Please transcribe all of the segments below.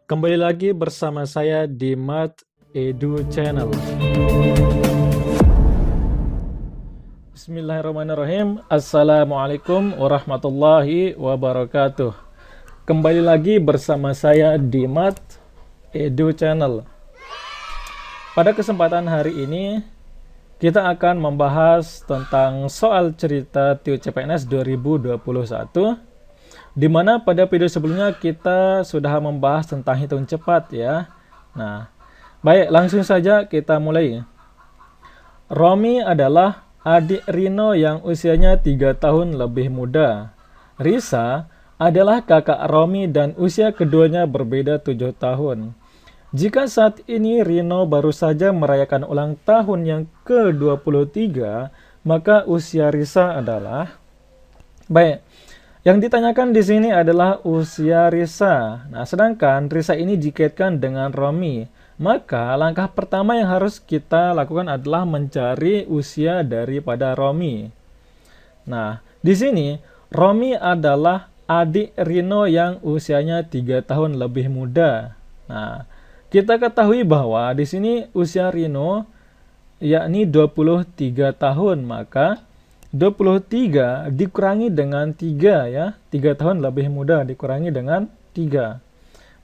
Kembali lagi bersama saya di Mat Edu Channel. Bismillahirrahmanirrahim. Assalamualaikum warahmatullahi wabarakatuh. Kembali lagi bersama saya di Mat Edu Channel. Pada kesempatan hari ini kita akan membahas tentang soal cerita TIO CPNS 2021, di mana pada video sebelumnya kita sudah membahas tentang hitung cepat ya. Nah, baik, langsung saja kita mulai. Romi adalah adik Rino yang usianya 3 tahun lebih muda. Risa adalah kakak Romi dan usia keduanya berbeda 7 tahun. Jika saat ini Rino baru saja merayakan ulang tahun yang ke-23, maka usia Risa adalah... Baik, yang ditanyakan di sini adalah usia Risa. Nah, sedangkan Risa ini dikaitkan dengan Romi. Maka langkah pertama yang harus kita lakukan adalah mencari usia daripada Romi. Nah, di sini Romi adalah adik Rino yang usianya 3 tahun lebih muda. Nah, kita ketahui bahwa di sini usia Rino yakni 23 tahun, maka 23 dikurangi dengan 3 ya. 3 tahun lebih muda dikurangi dengan 3.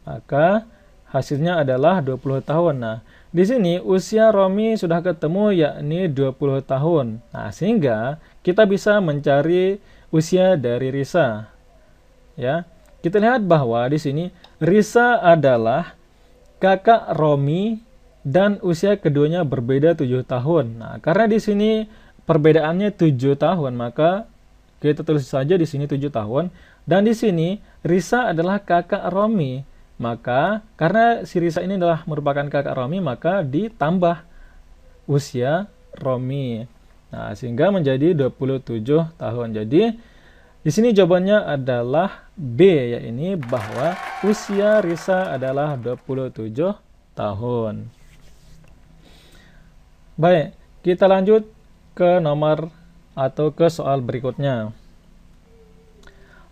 Maka hasilnya adalah 20 tahun. Nah, di sini usia Romi sudah ketemu yakni 20 tahun. Nah, sehingga kita bisa mencari usia dari Risa. Ya. Kita lihat bahwa di sini Risa adalah kakak Romi dan usia keduanya berbeda 7 tahun. Nah, karena di sini perbedaannya 7 tahun, maka kita tulis saja di sini 7 tahun. Dan di sini Risa adalah kakak Romi. Maka karena si Risa ini adalah merupakan kakak Romi, maka ditambah usia Romi. Nah, sehingga menjadi 27 tahun. Jadi di sini jawabannya adalah B, yaitu bahwa usia Risa adalah 27 tahun. Baik, kita lanjut ke nomor atau ke soal berikutnya.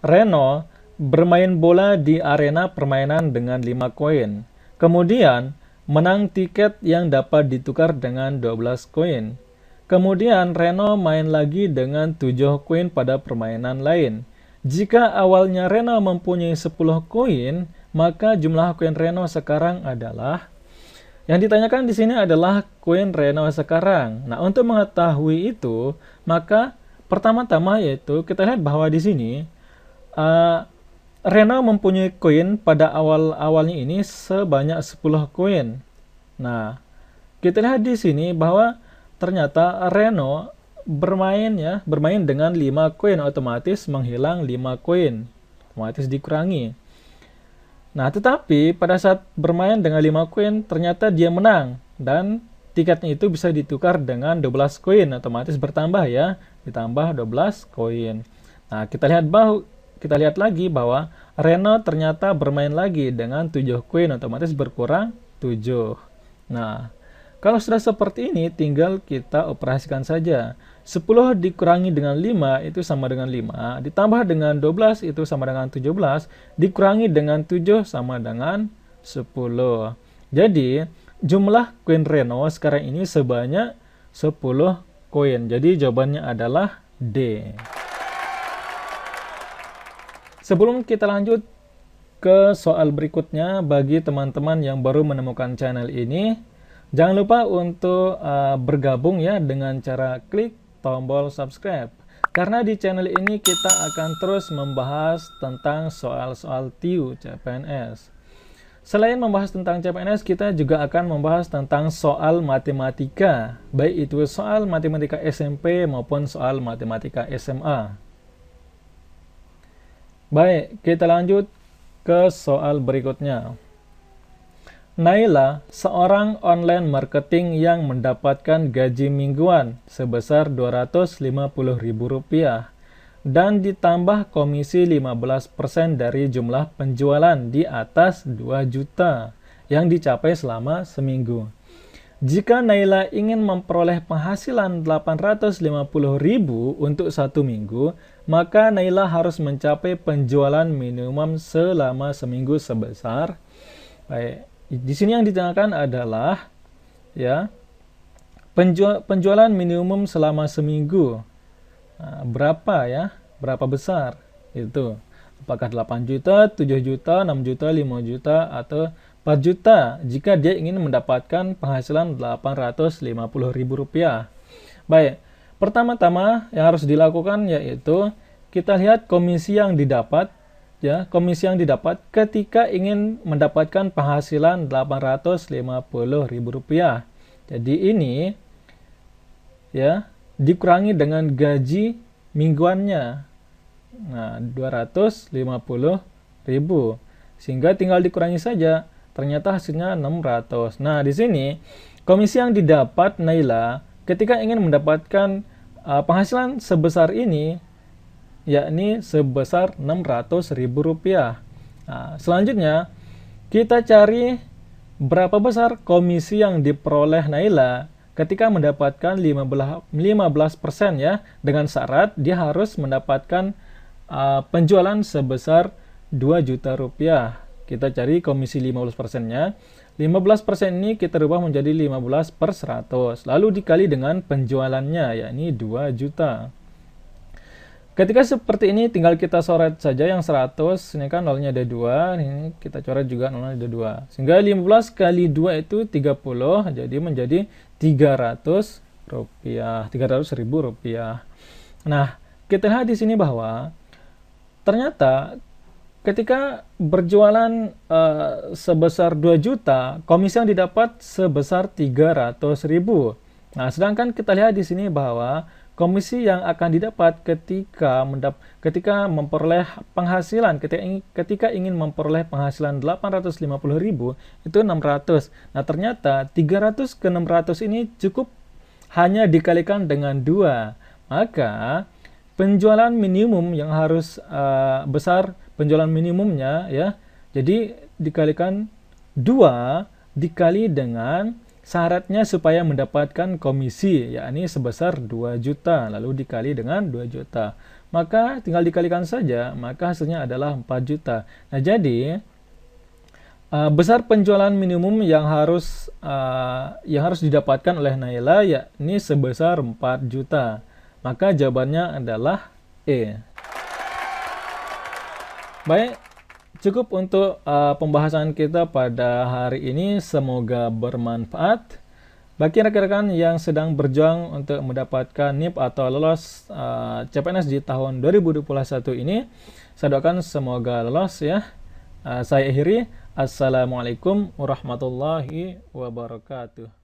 Reno bermain bola di arena permainan dengan 5 koin. Kemudian menang tiket yang dapat ditukar dengan 12 koin. Kemudian Reno main lagi dengan 7 koin pada permainan lain. Jika awalnya Reno mempunyai 10 koin, maka jumlah koin Reno sekarang adalah... Yang ditanyakan di sini adalah koin Reno sekarang. Nah, untuk mengetahui itu, maka pertama-tama yaitu kita lihat bahwa di sini Reno mempunyai koin pada awalnya ini sebanyak 10 koin. Nah, kita lihat di sini bahwa ternyata Reno bermain dengan 5 koin, otomatis menghilang 5 koin. Otomatis dikurangi. Nah, tetapi pada saat bermain dengan 5 koin ternyata dia menang dan tiketnya itu bisa ditukar dengan 12 koin, otomatis bertambah ya, ditambah 12 koin. Nah, kita lihat lagi bahwa Reno ternyata bermain lagi dengan 7 koin, otomatis berkurang 7. Nah, kalau sudah seperti ini, tinggal kita operasikan saja. 10 dikurangi dengan 5 itu sama dengan 5. Ditambah dengan 12 itu sama dengan 17. Dikurangi dengan 7 sama dengan 10. Jadi, jumlah koin Reno sekarang ini sebanyak 10 koin. Jadi, jawabannya adalah D. Sebelum kita lanjut ke soal berikutnya, bagi teman-teman yang baru menemukan channel ini, jangan lupa untuk bergabung ya dengan cara klik tombol subscribe. Karena di channel ini kita akan terus membahas tentang soal-soal TIO CPNS. Selain membahas tentang CPNS, kita juga akan membahas tentang soal matematika. Baik itu soal matematika SMP maupun soal matematika SMA. Baik, kita lanjut ke soal berikutnya. Naila, seorang online marketing yang mendapatkan gaji mingguan sebesar Rp250.000 dan ditambah komisi 15% dari jumlah penjualan di atas 2 juta yang dicapai selama seminggu. Jika Naila ingin memperoleh penghasilan Rp850.000 untuk 1 minggu, maka Naila harus mencapai penjualan minimum selama seminggu sebesar Baik, di sini yang ditanyakan adalah ya penjualan minimum selama seminggu. Nah, berapa ya? Berapa besar? Itu. Apakah 8 juta, 7 juta, 6 juta, 5 juta, atau 4 juta jika dia ingin mendapatkan penghasilan Rp850.000. Baik, pertama-tama yang harus dilakukan yaitu kita lihat komisi yang didapat ya, komisi yang didapat ketika ingin mendapatkan penghasilan Rp850.000. Jadi ini ya dikurangi dengan gaji mingguannya. Nah, 250.000. Sehingga tinggal dikurangi saja. Ternyata hasilnya 600. Nah, di sini komisi yang didapat Naila ketika ingin mendapatkan penghasilan sebesar ini, yakni sebesar Rp600.000. Nah, selanjutnya kita cari berapa besar komisi yang diperoleh Naila ketika mendapatkan 15% ya, dengan syarat dia harus mendapatkan penjualan sebesar Rp2 juta. Kita cari komisi 15%-nya. 15% ini kita rubah menjadi 15/100. Lalu dikali dengan penjualannya, yakni 2 juta. Ketika seperti ini tinggal kita coret saja yang 100. Ini kan nolnya ada 2. Ini kita coret juga nolnya ada 2. Sehingga 15 kali 2 itu 30. Jadi menjadi Rp300.000. Nah, kita lihat di sini bahwa ternyata ketika berjualan sebesar 2 juta, komisi yang didapat sebesar 300.000. Nah, sedangkan kita lihat di sini bahwa komisi yang akan didapat ketika memperoleh penghasilan, ketika ingin memperoleh penghasilan 850.000 itu 600. Nah, ternyata 300 ke 600 ini cukup hanya dikalikan dengan 2. Maka penjualan minimum yang harus besar, penjualan minimumnya ya, jadi dikalikan 2 dikali dengan syaratnya supaya mendapatkan komisi, yakni sebesar 2 juta, lalu dikali dengan 2 juta. Maka tinggal dikalikan saja, maka hasilnya adalah 4 juta. Nah, jadi besar penjualan minimum yang harus didapatkan oleh Naila yakni sebesar 4 juta. Maka jawabannya adalah E. Baik, cukup untuk pembahasan kita pada hari ini. Semoga bermanfaat. Bagi rekan-rekan yang sedang berjuang untuk mendapatkan NIP atau lolos CPNS di tahun 2021 ini, saya doakan semoga lolos ya. Saya akhiri. Assalamualaikum warahmatullahi wabarakatuh.